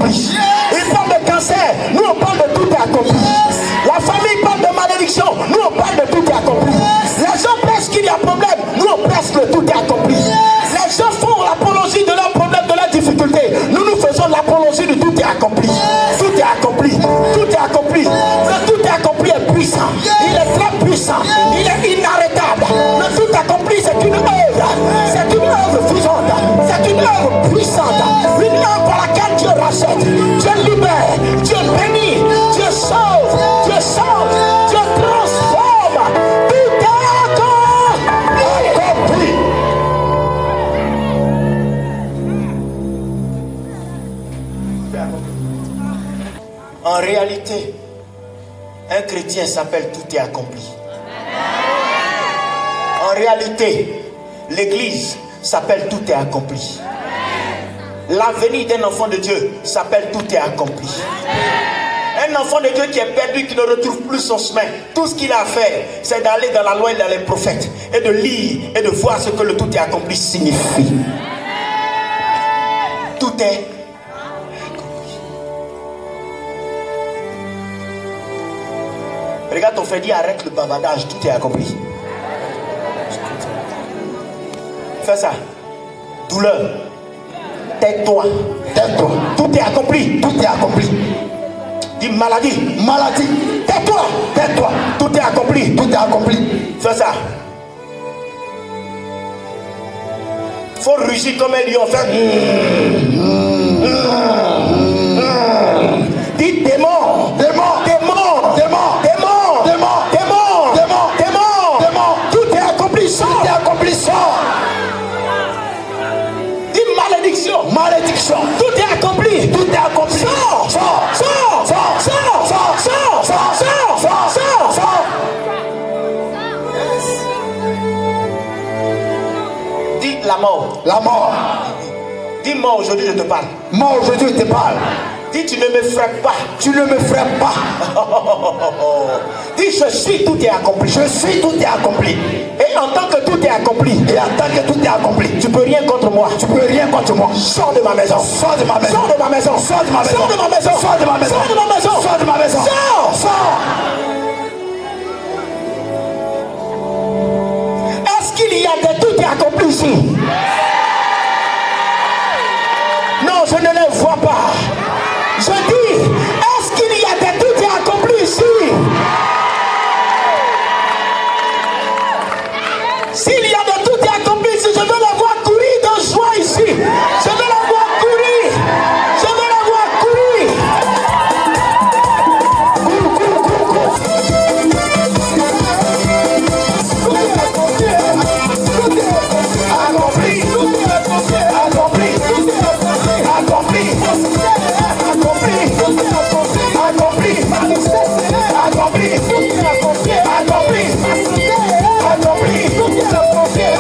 accompli. Il parle de cancer, nous on parle de tout est accompli. La famille parle de malédiction, nous on parle de tout est accompli. Les gens pensent qu'il y a problème, nous on pense que tout est accompli. Les gens font l'apologie de leurs problèmes, de leurs difficultés. Nous faisons l'apologie de tout est accompli. Tout est accompli, tout est accompli. Le tout est accompli est puissant. Il est très puissant, il est inarrêtable. Le tout accompli c'est une œuvre. C'est une œuvre vivante. C'est une œuvre puissante. Une œuvre par laquelle Dieu rachète, Dieu libère, Dieu bénit, Dieu sauve, Dieu transforme. Tout est accompli. En réalité, un chrétien s'appelle tout est accompli. En réalité, l'église s'appelle tout est accompli. L'avenir d'un enfant de Dieu s'appelle tout est accompli. Un enfant de Dieu qui est perdu, qui ne retrouve plus son chemin, tout ce qu'il a à faire, c'est d'aller dans la loi et dans les prophètes et de lire et de voir ce que le tout est accompli signifie. Tout est accompli. Regarde ton frère, dis arrête le bavardage, tout est accompli. Fais ça. Douleur. Tais-toi. Tais-toi. Tout est accompli. Tout est accompli. Dis maladie. Maladie. Tais-toi. Tais-toi. Tout est accompli. Tout est accompli. Fais ça. Faut rugir comme un lion. Fais. Dis démon. Démon. Démon. Démon. Démon. Démon. Démon. Démon. Démon. Démon. Tout est accompli. Tout est accompli. Malédiction, tout est accompli, tout est accompli. Sors, sors, sors, sors, sors, sors, sors, sors, sors, sors, sors, sors. Dis la mort. La mort. Dis moi aujourd'hui je te parle. Moi aujourd'hui je te parle. Dis tu ne me frappes pas. Tu ne me frappes pas. Dis je suis tout est accompli. Je suis tout est accompli. Et en tant que tout est accompli. Et en tant que tout est accompli. Tu peux rien contre moi. Tu peux rien contre moi. Sors de ma maison. Sors de ma maison. Sors de ma maison. Sors de ma maison. Sors de ma maison. Sors de ma maison. Sors de ma maison. Sors de ma maison. Sors. Sors. Est-ce qu'il y a des tout est accompli ici? Non, je ne les vois pas. Je dis, est-ce qu'il y a des tout est accompli ici? S'il y a de tout est accompli ici, je veux la voir courir de joie ici. Je veux la voir courir. Je veux la voir courir. Accompli, accompli, accompli, accompli, accompli, accompli, accompli.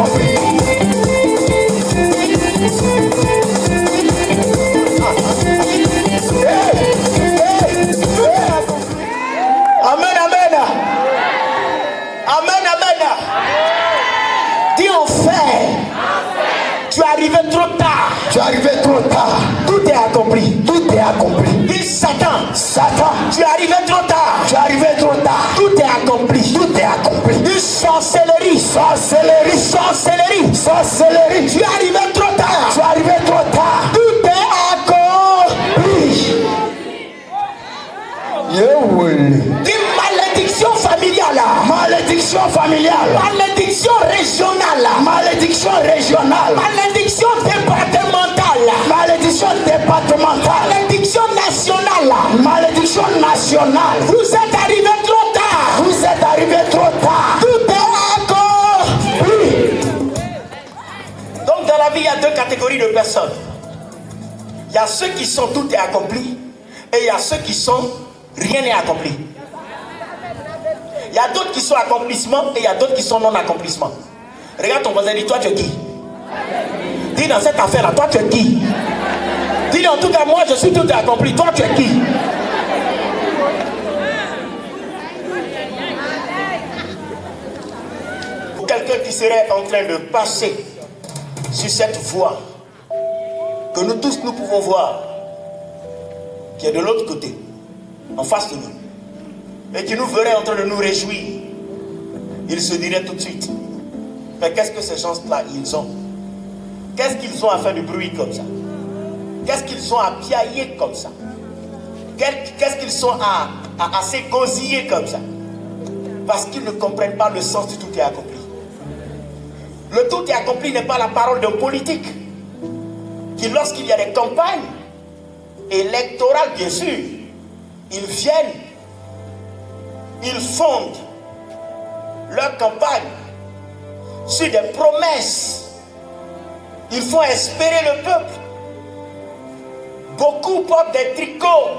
accompli. Amen, amen. Amen, amen. Dis enfin. Tu es arrivé trop tard. Tu es arrivé trop tard. Tout est accompli. Tout est accompli. Dis Satan. Satan. Tu es arrivé trop tard. Tu es arrivé trop tard. Tout est accompli. Tout est accompli. Dis sorcellerie. Sorcellerie. Sorcellerie. Sorcellerie. Tu es arrivé trop tard. Tu es arrivé trop tard. Tout est accompli. Dis malédiction familiale. Malédiction familiale. Malédiction régionale. Malédiction régionale. Malédiction départementale. Malédiction départementale. Malédiction nationale. Malédiction nationale. Vous êtes arrivé trop tard. Vous êtes arrivé trop tard. Tout est accompli. Donc dans la vie, il y a deux catégories de personnes. Il y a ceux qui sont tout est accompli et il y a ceux qui sont rien n'est accompli. Il y a d'autres qui sont accomplissement et il y a d'autres qui sont non accomplissement. Regarde ton voisin, dis toi tu es qui? Dis dans cette affaire là, toi tu es qui? Dis en tout cas moi je suis tout accompli, toi tu es qui? Pour quelqu'un qui serait en train de passer sur cette voie que nous tous nous pouvons voir, qui est de l'autre côté, en face de nous, et qui nous verrait en train de nous réjouir, il se dirait tout de suite, mais qu'est-ce que ces gens-là ils ont? Qu'est-ce qu'ils ont à faire du bruit comme ça? Qu'est-ce qu'ils ont à piailler comme ça? Qu'est-ce qu'ils sont à s'égosiller comme ça? Parce qu'ils ne comprennent pas le sens du tout est accompli. Le tout est accompli n'est pas la parole d'un politique qui, lorsqu'il y a des campagnes électorales, bien sûr, ils viennent, ils fondent leur campagne sur des promesses. Ils font espérer le peuple. Beaucoup portent des tricots,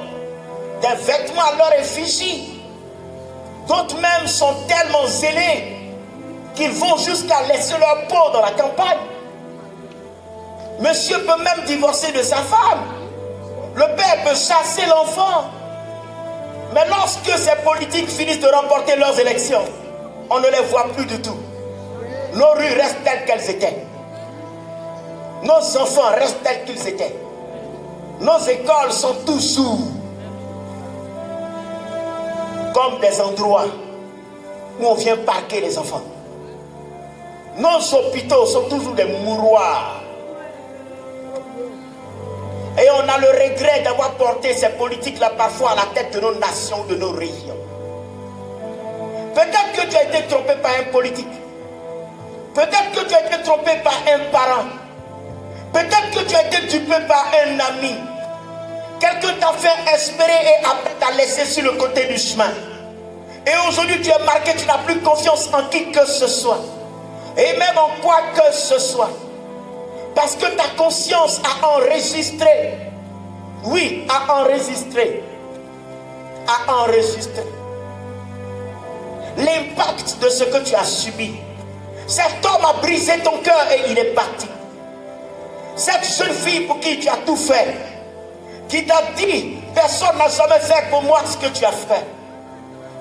des vêtements à leur effigie. D'autres même sont tellement zélés qu'ils vont jusqu'à laisser leur peau dans la campagne. Monsieur peut même divorcer de sa femme. Le père peut chasser l'enfant. Mais lorsque ces politiques finissent de remporter leurs élections, on ne les voit plus du tout. Nos rues restent telles qu'elles étaient. Nos enfants restent tels qu'ils étaient. Nos écoles sont toujours comme des endroits où on vient parquer les enfants. Nos hôpitaux sont toujours des mouroirs. Et on a le regret d'avoir porté ces politiques-là parfois à la tête de nos nations, de nos régions. Peut-être que tu as été trompé par un politique. Peut-être que tu as été trompé par un parent. Peut-être que tu as été dupé par un ami. Quelqu'un t'a fait espérer et après t'a laissé sur le côté du chemin. Et aujourd'hui tu es marqué, tu n'as plus confiance en qui que ce soit. Et même en quoi que ce soit. Parce que ta conscience a enregistré. Oui, a enregistré. A enregistré l'impact de ce que tu as subi. Cet homme a brisé ton cœur et il est parti. Cette jeune fille pour qui tu as tout fait, qui t'a dit, personne n'a jamais fait pour moi ce que tu as fait.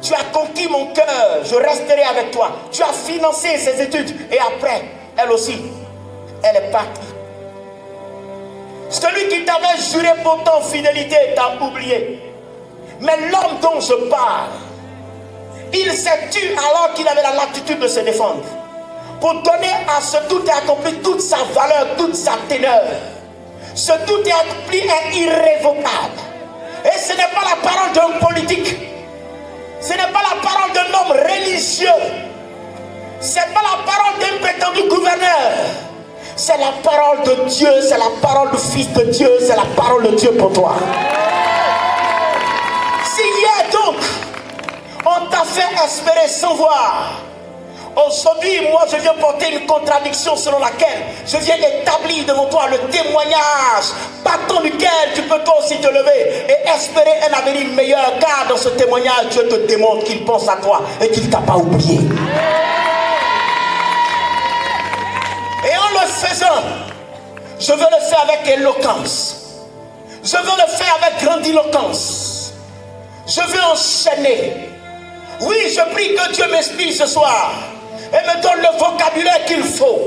Tu as conquis mon cœur, je resterai avec toi. Tu as financé ses études et après, elle aussi, elle est partie. Celui qui t'avait juré pourtant fidélité t'a oublié. Mais l'homme dont je parle, il s'est tué alors qu'il avait la latitude de se défendre. Pour donner à ce tout est accompli toute sa valeur, toute sa teneur. Ce tout est accompli est irrévocable. Et ce n'est pas la parole d'un politique. Ce n'est pas la parole d'un homme religieux. Ce n'est pas la parole d'un prétendu gouverneur. C'est la parole de Dieu, c'est la parole du Fils de Dieu, c'est la parole de Dieu pour toi. Si hier donc, on t'a fait espérer sans voir, aujourd'hui, moi, je viens porter une contradiction selon laquelle je viens établir devant toi le témoignage, partant duquel tu peux toi aussi te lever et espérer un avenir meilleur, car dans ce témoignage, Dieu te démontre qu'il pense à toi et qu'il ne t'a pas oublié. faisant, je veux le faire avec éloquence. Je veux le faire avec grandiloquence. Je veux enchaîner. Oui, je prie que Dieu m'inspire ce soir et me donne le vocabulaire qu'il faut,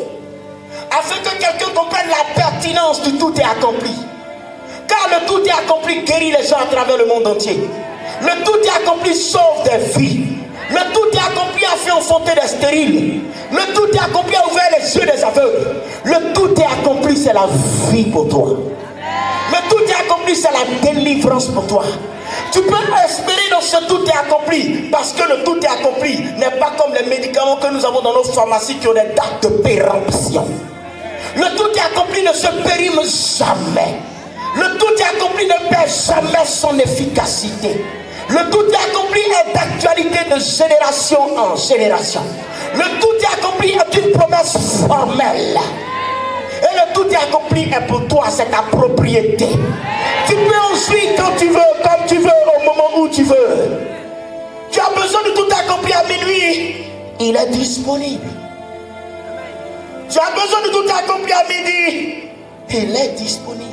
afin que quelqu'un comprenne la pertinence du tout est accompli. Car le tout est accompli guérit les gens à travers le monde entier. Le tout est accompli sauve des vies. Le tout est accompli a fait enfanter des stériles. Le tout est accompli a ouvert les yeux des aveugles. Le tout est accompli, c'est la vie pour toi. Le tout est accompli, c'est la délivrance pour toi. Tu peux espérer dans ce tout est accompli, parce que le tout est accompli n'est pas comme les médicaments que nous avons dans nos pharmacies qui ont des dates de péremption. Le tout est accompli ne se périme jamais. Le tout est accompli ne perd jamais son efficacité. Le tout est accompli est d'actualité de génération en génération. Le tout est accompli est une promesse formelle. Et le tout est accompli est pour toi, c'est ta propriété. Tu peux en jouir quand tu veux, comme tu veux, au moment où tu veux. Tu as besoin de tout accompli à minuit, il est disponible. Tu as besoin de tout accompli à midi, il est disponible.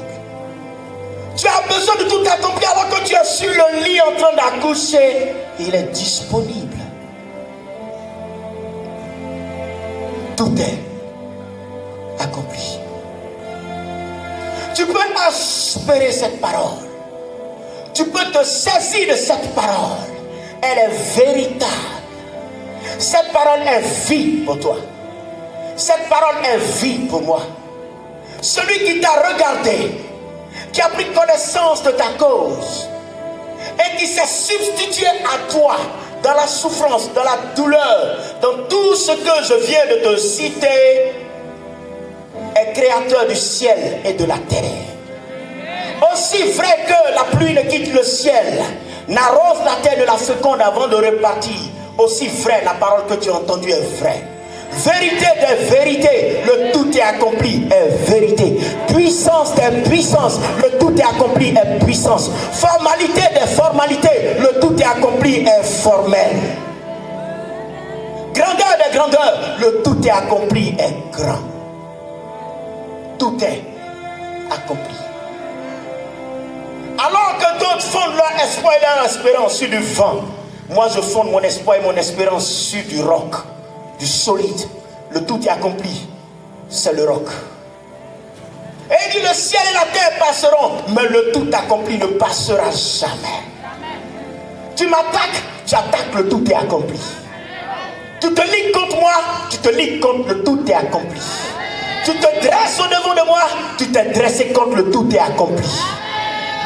Tu as besoin de tout accompli alors que tu es sur le lit en train d'accoucher, il est disponible. Tout est accompli. Tu peux espérer cette parole. Tu peux te saisir de cette parole. Elle est véritable. Cette parole est vie pour toi. Cette parole est vie pour moi. Celui qui t'a regardé, qui a pris connaissance de ta cause et qui s'est substitué à toi dans la souffrance, dans la douleur, dans tout ce que je viens de te citer, est créateur du ciel et de la terre. Aussi vrai que la pluie ne quitte le ciel, n'arrose la terre de la féconde avant de repartir, aussi vrai la parole que tu as entendue est vraie. Vérité des vérités, le tout est accompli est vérité. Puissance des puissances, le tout est accompli est puissance. Formalité des formalités, le tout est accompli est formel. Grandeur des grandeurs, le tout est accompli est grand. Tout est accompli. Alors que d'autres fondent leur espoir et leur espérance sur du vent, moi je fonde mon espoir et mon espérance sur du roc, du solide. Le tout est accompli, c'est le roc. Et il dit le ciel et la terre passeront, mais le tout accompli ne passera jamais. Tu m'attaques, tu attaques, le tout est accompli. Tu te ligues contre moi, tu te ligues contre le tout est accompli. Tu te dresses au devant de moi, tu t'es dressé contre le tout est accompli.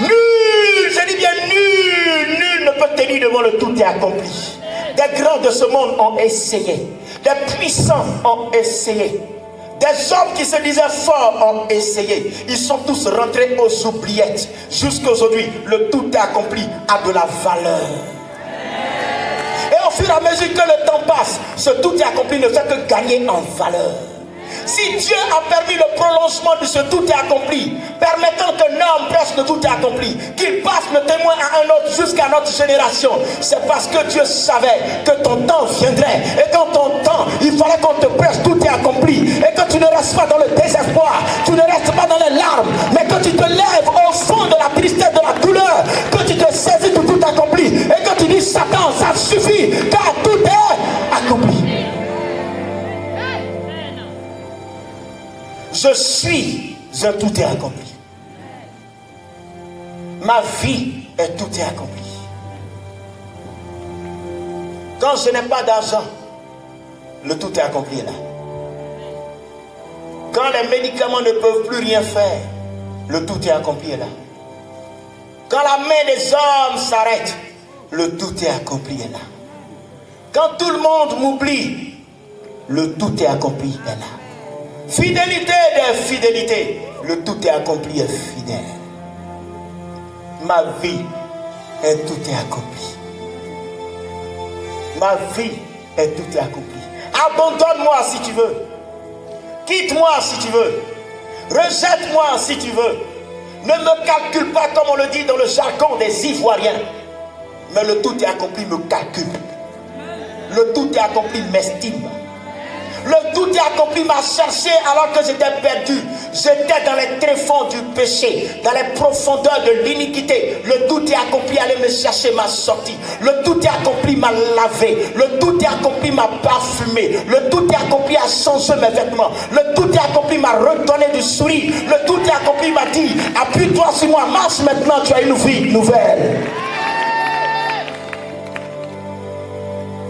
Nul, je dis bien nul ne peut tenir devant le tout est accompli. Des grands de ce monde ont essayé, des puissants ont essayé, des hommes qui se disaient forts ont essayé. Ils sont tous rentrés aux oubliettes. Jusqu'aujourd'hui, le tout est accompli a de la valeur. Et au fur et à mesure que le temps passe, ce tout est accompli ne fait que gagner en valeur. Si Dieu a permis le prolongement de ce tout est accompli, permettant qu'un homme prêche le tout est accompli, qu'il passe le témoin à un autre jusqu'à notre génération, c'est parce que Dieu savait que ton temps viendrait. Et quand ton temps, il fallait qu'on te prêche tout est accompli. Et que tu ne restes pas dans le désespoir, tu ne restes pas dans les larmes, mais que tu te lèves au fond de la tristesse, de la douleur, que tu te saisis de tout accompli. Et que tu dis Satan, ça suffit, car tout est accompli. Je suis un tout est accompli. Ma vie est tout est accompli. Quand je n'ai pas d'argent, le tout est accompli là. Quand les médicaments ne peuvent plus rien faire, le tout est accompli là. Quand la main des hommes s'arrête, le tout est accompli là. Quand tout le monde m'oublie, le tout est accompli là. Fidélité des fidélités, le tout est accompli et fidèle. Ma vie est tout est accompli. Ma vie est tout est accompli. Abandonne-moi si tu veux. Quitte-moi si tu veux. Rejette-moi si tu veux. Ne me calcule pas comme on le dit dans le jargon des Ivoiriens. Mais le tout est accompli me calcule. Le tout est accompli m'estime. Le tout est accompli m'a cherché alors que j'étais perdu. J'étais dans les tréfonds du péché, dans les profondeurs de l'iniquité. Le tout est accompli, allez me chercher, m'a sorti. Le tout est accompli, m'a lavé. Le tout est accompli, m'a parfumé. Le tout est accompli, a changé mes vêtements. Le tout est accompli, m'a redonné du sourire. Le tout est accompli, m'a dit, appuie-toi sur moi, marche maintenant, tu as une vie nouvelle.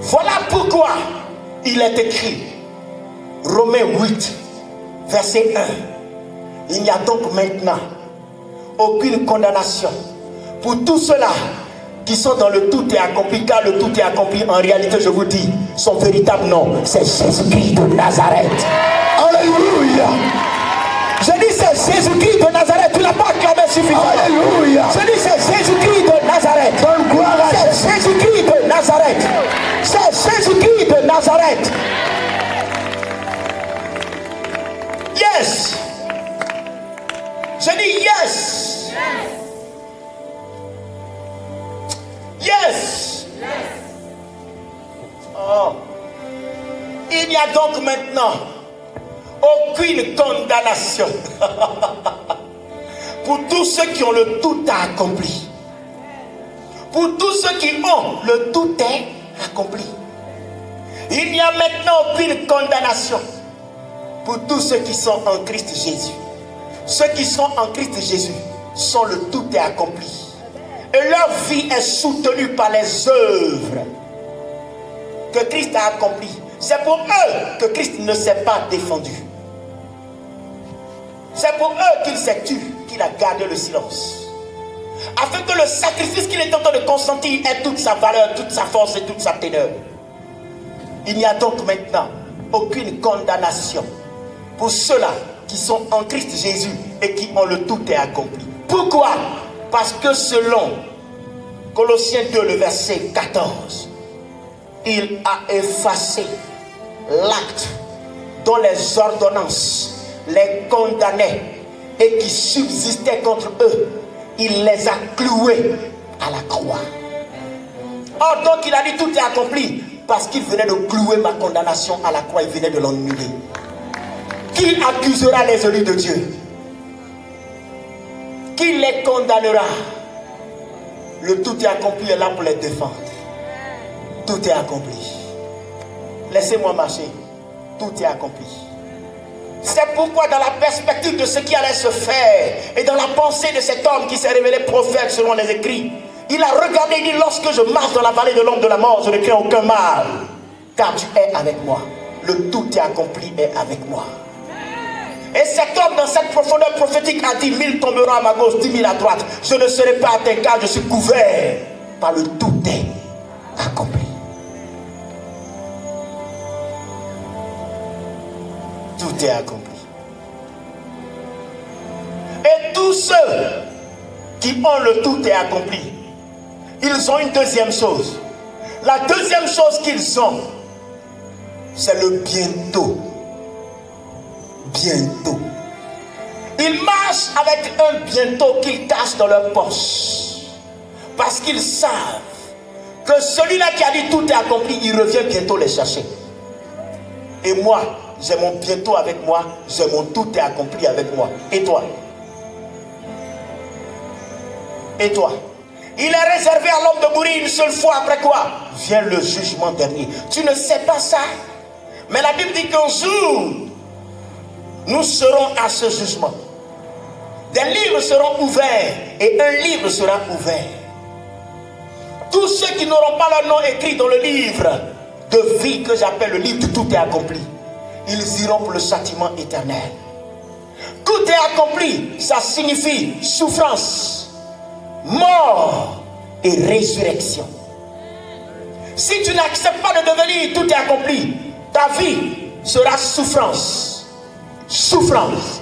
Voilà pourquoi il est écrit, Romains 8, verset 1. Il n'y a donc maintenant aucune condamnation pour tous ceux-là qui sont dans le tout est accompli, car le tout est accompli. En réalité, je vous dis, son véritable nom, c'est Jésus-Christ de Nazareth. Alléluia. Je dis c'est Jésus-Christ de Nazareth. Tu n'as pas acclamé suffisamment. Alléluia. Je dis c'est Jésus-Christ de Nazareth. C'est Jésus-Christ de Nazareth. C'est Jésus-Christ de Nazareth. Yes. Je dis yes. Yes. Oh. Il n'y a donc maintenant aucune condamnation pour tous ceux qui ont le tout accompli. Pour tous ceux qui ont le tout est accompli. Il n'y a maintenant aucune condamnation pour tous ceux qui sont en Christ Jésus. Ceux qui sont en Christ Jésus sont le tout est accompli. Et leur vie est soutenue par les œuvres que Christ a accomplies. C'est pour eux que Christ ne s'est pas défendu. C'est pour eux qu'il s'est tu, qu'il a gardé le silence. Afin que le sacrifice qu'il est en train de consentir ait toute sa valeur, toute sa force et toute sa teneur. Il n'y a donc maintenant aucune condamnation pour ceux-là qui sont en Christ Jésus et qui ont le tout est accompli. Pourquoi? Parce que selon Colossiens 2, le verset 14, il a effacé l'acte dont les ordonnances les condamnaient et qui subsistait contre eux. Il les a cloués à la croix. Or donc il a dit tout est accompli parce qu'il venait de clouer ma condamnation à la croix. Il venait de l'ennuyer. Qui accusera les élus de Dieu? Qui les condamnera? Le tout est accompli est là pour les défendre. Tout est accompli. Laissez-moi marcher. Tout est accompli. C'est pourquoi dans la perspective de ce qui allait se faire et dans la pensée de cet homme qui s'est révélé prophète selon les écrits, il a regardé et dit, lorsque je marche dans la vallée de l'ombre de la mort, je ne crains aucun mal, car tu es avec moi. Le tout est accompli est avec moi. Et cet homme dans cette profondeur prophétique a dit, 1000 tomberont à ma gauche, 10 000 à droite. Je ne serai pas atteint car je suis couvert par le tout est accompli. Tout est accompli. Et tous ceux qui ont le tout est accompli, ils ont une deuxième chose. La deuxième chose qu'ils ont, c'est le bientôt. Bientôt. Ils marchent avec un bientôt qu'ils cachent dans leur poche. Parce qu'ils savent que celui-là qui a dit tout est accompli, il revient bientôt les chercher. Et moi, j'ai mon bientôt avec moi, j'ai mon tout est accompli avec moi. Et toi? Et toi? Il est réservé à l'homme de mourir une seule fois, après quoi vient le jugement dernier. Tu ne sais pas ça? Mais la Bible dit qu'un jour, nous serons à ce jugement. Des livres seront ouverts et un livre sera ouvert. Tous ceux qui n'auront pas leur nom écrit dans le livre de vie que j'appelle le livre de tout est accompli, ils iront pour le châtiment éternel. Tout est accompli, ça signifie souffrance, mort et résurrection. Si tu n'acceptes pas de devenir tout est accompli, ta vie sera souffrance, souffrance,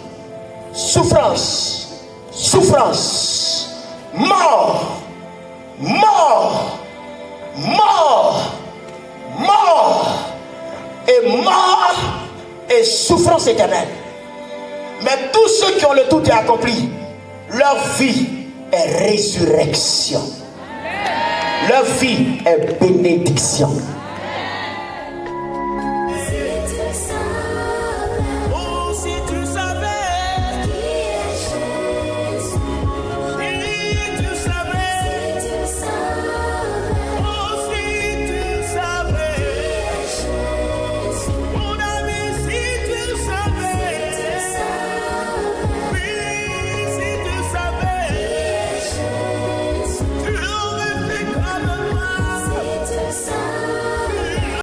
souffrance, souffrance, mort, mort, mort, mort et mort et souffrance éternelle. Mais tous ceux qui ont le tout est accompli, leur vie est résurrection. Leur vie est bénédiction.